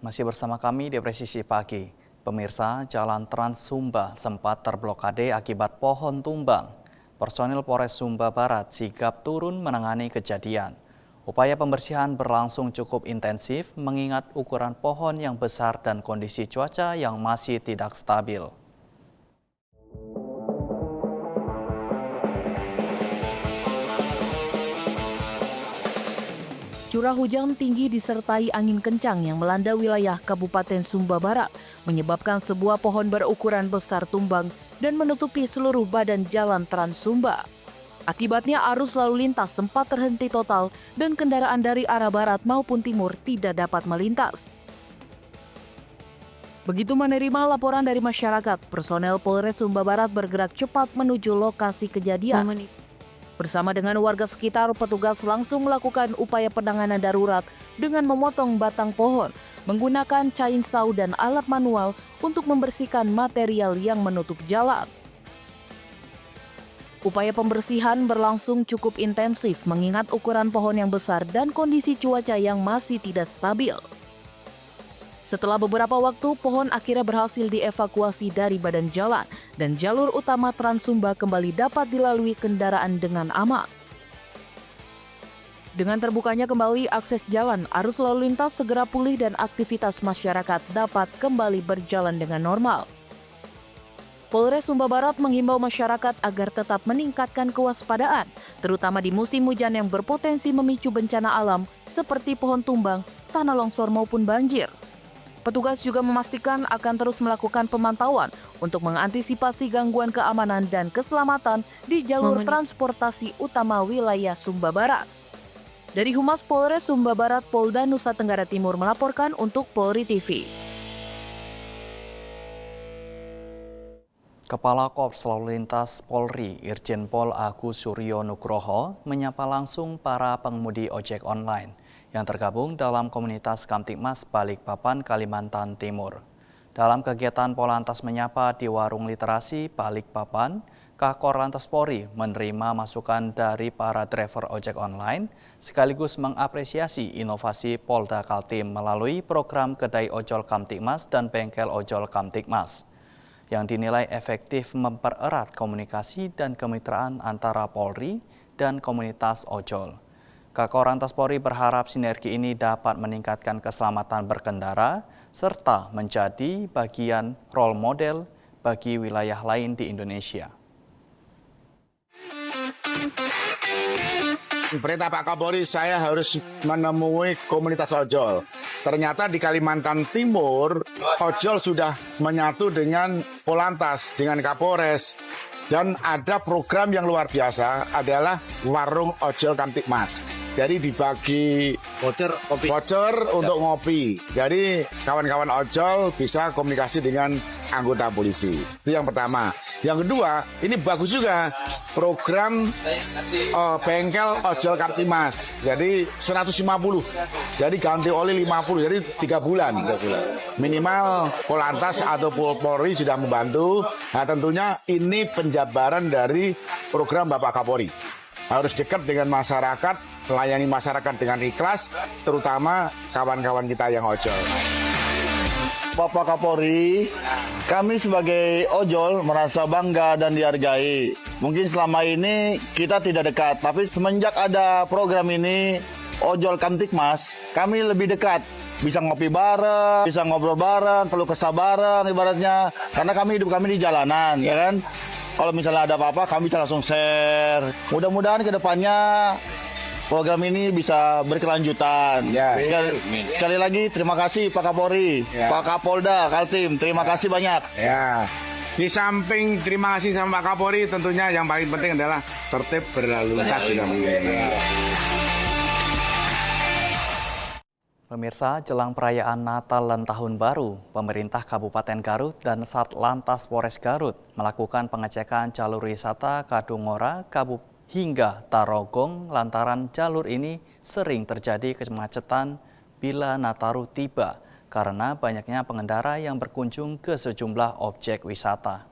Masih bersama kami di Presisi Pagi. Pemirsa, Jalan Trans Sumba sempat terblokade akibat pohon tumbang. Personil Polres Sumba Barat sigap turun menangani kejadian. Upaya pembersihan berlangsung cukup intensif mengingat ukuran pohon yang besar dan kondisi cuaca yang masih tidak stabil. Curah hujan tinggi disertai angin kencang yang melanda wilayah Kabupaten Sumba Barat menyebabkan sebuah pohon berukuran besar tumbang dan menutupi seluruh badan jalan Trans Sumba. Akibatnya arus lalu lintas sempat terhenti total dan kendaraan dari arah barat maupun timur tidak dapat melintas. Begitu menerima laporan dari masyarakat, personel Polres Sumba Barat bergerak cepat menuju lokasi kejadian. Bersama dengan warga sekitar, petugas langsung melakukan upaya penanganan darurat dengan memotong batang pohon, menggunakan chainsaw dan alat manual untuk membersihkan material yang menutup jalan. Upaya pembersihan berlangsung cukup intensif mengingat ukuran pohon yang besar dan kondisi cuaca yang masih tidak stabil. Setelah beberapa waktu, pohon akhirnya berhasil dievakuasi dari badan jalan dan jalur utama Trans Sumba kembali dapat dilalui kendaraan dengan aman. Dengan terbukanya kembali akses jalan, arus lalu lintas segera pulih dan aktivitas masyarakat dapat kembali berjalan dengan normal. Polres Sumba Barat menghimbau masyarakat agar tetap meningkatkan kewaspadaan, terutama di musim hujan yang berpotensi memicu bencana alam seperti pohon tumbang, tanah longsor maupun banjir. Petugas juga memastikan akan terus melakukan pemantauan untuk mengantisipasi gangguan keamanan dan keselamatan di jalur transportasi utama wilayah Sumba Barat. Dari Humas Polres Sumba Barat, Polda Nusa Tenggara Timur melaporkan untuk Polri TV. Kepala Korps Lalu Lintas Polri, Irjen Pol Agus Suryo Nugroho, menyapa langsung para pengemudi ojek online yang tergabung dalam komunitas Kamtibmas Balikpapan, Kalimantan Timur. Dalam kegiatan Polantas Menyapa di Warung Literasi Balikpapan, Kakor Lantas Polri menerima masukan dari para driver ojek online sekaligus mengapresiasi inovasi Polda Kaltim melalui program Kedai Ojol Kamtibmas dan Bengkel Ojol Kamtibmas yang dinilai efektif mempererat komunikasi dan kemitraan antara Polri dan komunitas ojol. Kakor Lantas Polri berharap sinergi ini dapat meningkatkan keselamatan berkendara serta menjadi bagian role model bagi wilayah lain di Indonesia. Perintah Pak Kapolri, saya harus menemui komunitas ojol. Ternyata di Kalimantan Timur, ojol sudah menyatu dengan Polantas, dengan Kapolres. Dan ada program yang luar biasa adalah Warung Ojol Kamtibmas. Jadi dibagi voucher untuk ngopi. Jadi kawan-kawan ojol bisa komunikasi dengan anggota polisi. Itu yang pertama. Yang kedua, ini bagus juga program Bengkel Ojol Kamtibmas. Jadi 150. Jadi ganti oli 50. Jadi 3 bulan. Minimal Polantas atau Polri sudah membantu. Nah tentunya ini penjabaran dari program Bapak Kapolri. Harus dekat dengan masyarakat, melayani masyarakat dengan ikhlas, terutama kawan-kawan kita yang ojol. Bapak Kapolri, kami sebagai ojol merasa bangga dan dihargai. Mungkin selama ini kita tidak dekat, tapi semenjak ada program ini, Ojol Kamtibmas, kami lebih dekat. Bisa ngopi bareng, bisa ngobrol bareng, keluh kesah bareng ibaratnya. Karena hidup kami di jalanan, ya kan? Kalau misalnya ada apa-apa, kami bisa langsung share. Mudah-mudahan ke depannya program ini bisa berkelanjutan. Ya. Sekali lagi terima kasih Pak Kapolri, ya. Pak Kapolda, Kaltim, terima kasih banyak. Ya. Di samping terima kasih sama Pak Kapolri, tentunya yang paling penting adalah tertib berlalu lintas juga. Pemirsa, jelang perayaan Natal dan Tahun Baru, pemerintah Kabupaten Garut dan Satlantas Polres Garut melakukan pengecekan jalur wisata Kadungora, hingga Tarogong lantaran jalur ini sering terjadi kemacetan bila Nataru tiba karena banyaknya pengendara yang berkunjung ke sejumlah objek wisata.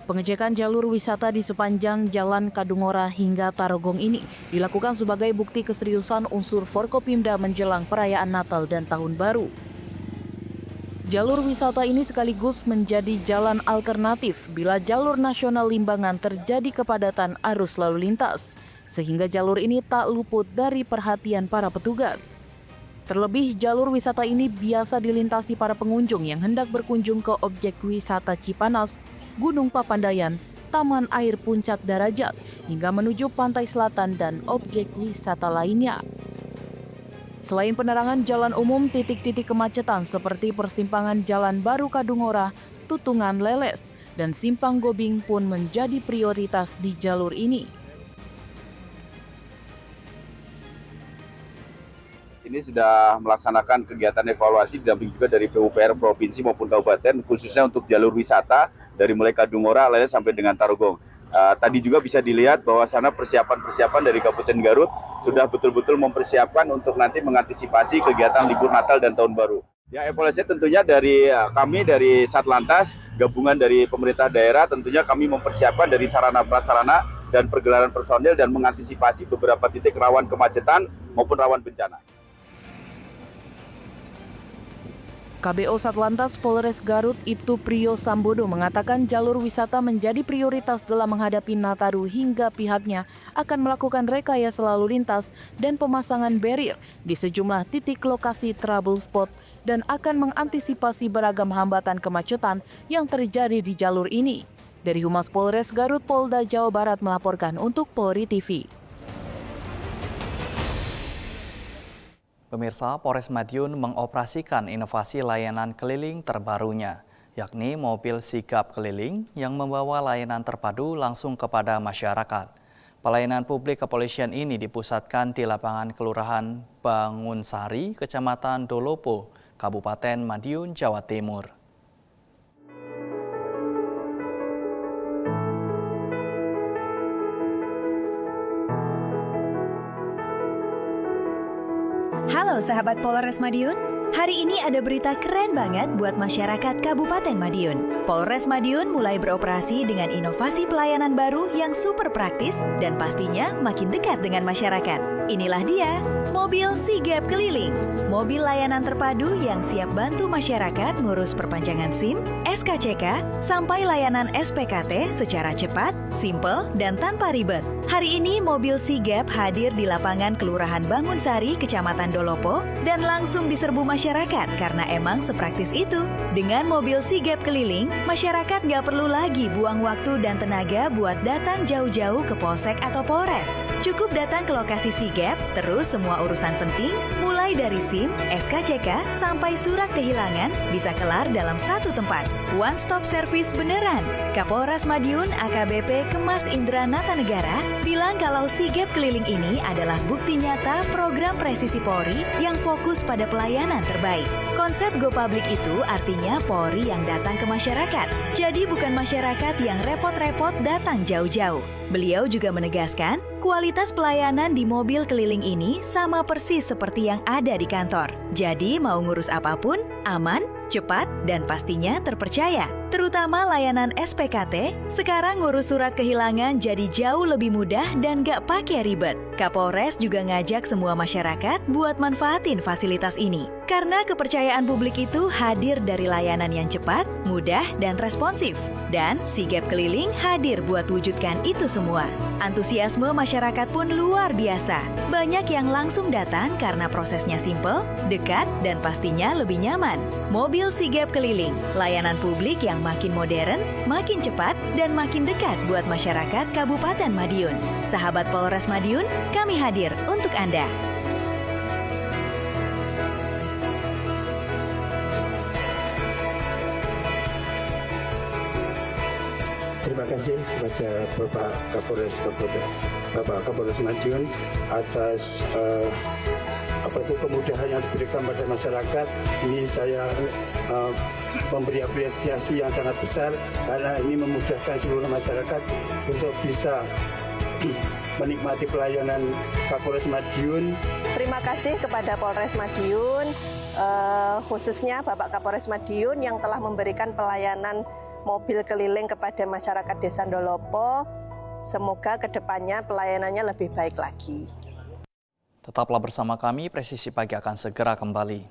Pengecekan jalur wisata di sepanjang Jalan Kadungora hingga Tarogong ini dilakukan sebagai bukti keseriusan unsur Forkopimda menjelang perayaan Natal dan Tahun Baru. Jalur wisata ini sekaligus menjadi jalan alternatif bila jalur nasional Limbangan terjadi kepadatan arus lalu lintas, sehingga jalur ini tak luput dari perhatian para petugas. Terlebih, jalur wisata ini biasa dilintasi para pengunjung yang hendak berkunjung ke objek wisata Cipanas, Gunung Papandayan, Taman Air Puncak Darajat, hingga menuju pantai selatan dan objek wisata lainnya. Selain penerangan jalan umum, titik-titik kemacetan seperti persimpangan Jalan Baru Kadungora, Tutungan Leles, dan Simpang Gobing pun menjadi prioritas di jalur ini. Ini sudah melaksanakan kegiatan evaluasi didampingi juga dari PUPR Provinsi maupun Kabupaten, khususnya untuk jalur wisata dari mulai Kadungora, Leles sampai dengan Tarogong. Tadi juga bisa dilihat bahwa sana persiapan-persiapan dari Kabupaten Garut sudah betul-betul mempersiapkan untuk nanti mengantisipasi kegiatan libur Natal dan Tahun Baru. Ya, evaluasi tentunya dari kami dari Satlantas, gabungan dari pemerintah daerah, tentunya kami mempersiapkan dari sarana prasarana dan pergelaran personil dan mengantisipasi beberapa titik rawan kemacetan maupun rawan bencana. KBO Satlantas Polres Garut Ibtu Priyo Sambodo mengatakan jalur wisata menjadi prioritas dalam menghadapi Nataru hingga pihaknya akan melakukan rekayasa lalu lintas dan pemasangan barrier di sejumlah titik lokasi trouble spot dan akan mengantisipasi beragam hambatan kemacetan yang terjadi di jalur ini. Dari Humas Polres Garut, Polda Jawa Barat melaporkan untuk Polri TV. Pemirsa, Polres Madiun mengoperasikan inovasi layanan keliling terbarunya, yakni mobil sigap keliling yang membawa layanan terpadu langsung kepada masyarakat. Pelayanan publik kepolisian ini dipusatkan di lapangan Kelurahan Bangunsari, Kecamatan Dolopo, Kabupaten Madiun, Jawa Timur. Halo sahabat Polres Madiun, hari ini ada berita keren banget buat masyarakat Kabupaten Madiun. Polres Madiun mulai beroperasi dengan inovasi pelayanan baru yang super praktis dan pastinya makin dekat dengan masyarakat. Inilah dia, mobil sigap keliling. Mobil layanan terpadu yang siap bantu masyarakat ngurus perpanjangan SIM, SKCK, sampai layanan SPKT secara cepat, simpel, dan tanpa ribet. Hari ini mobil sigap hadir di lapangan Kelurahan Bangunsari, Kecamatan Dolopo, dan langsung diserbu masyarakat karena emang sepraktis itu. Dengan mobil sigap keliling, masyarakat nggak perlu lagi buang waktu dan tenaga buat datang jauh-jauh ke Polsek atau Polres. Cukup datang ke lokasi sigap, terus semua urusan penting, mulai dari SIM, SKCK, sampai surat kehilangan, bisa kelar dalam satu tempat. One stop service beneran. Kapolres Madiun AKBP Kemas Indra Natanegara bilang kalau sigap keliling ini adalah bukti nyata program presisi Polri yang fokus pada pelayanan terbaik. Konsep Go Public itu artinya Polri yang datang ke masyarakat. Jadi bukan masyarakat yang repot-repot datang jauh-jauh. Beliau juga menegaskan, kualitas pelayanan di mobil keliling ini sama persis seperti yang ada di kantor. Jadi mau ngurus apapun, aman, cepat, dan pastinya terpercaya. Terutama layanan SPKT, sekarang ngurus surat kehilangan jadi jauh lebih mudah dan gak pakai ribet. Kapolres juga ngajak semua masyarakat buat manfaatin fasilitas ini. Karena kepercayaan publik itu hadir dari layanan yang cepat, mudah, dan responsif. Dan sigap keliling hadir buat wujudkan itu semua. Antusiasme masyarakat pun luar biasa. Banyak yang langsung datang karena prosesnya simpel, dekat, dan pastinya lebih nyaman. Mobil sigap keliling, layanan publik yang makin modern, makin cepat, dan makin dekat buat masyarakat Kabupaten Madiun. Sahabat Polres Madiun, kami hadir untuk Anda. Terima kasih kepada Bapak Kapolres Madiun atas kemudahan yang diberikan pada masyarakat. Ini saya memberi apresiasi yang sangat besar karena ini memudahkan seluruh masyarakat untuk bisa menikmati pelayanan Kapolres Madiun. Terima kasih kepada Polres Madiun, khususnya Bapak Kapolres Madiun yang telah memberikan pelayanan mobil keliling kepada masyarakat Desa Ndolopo. Semoga kedepannya pelayanannya lebih baik lagi. Tetaplah bersama kami, Presisi Pagi akan segera kembali.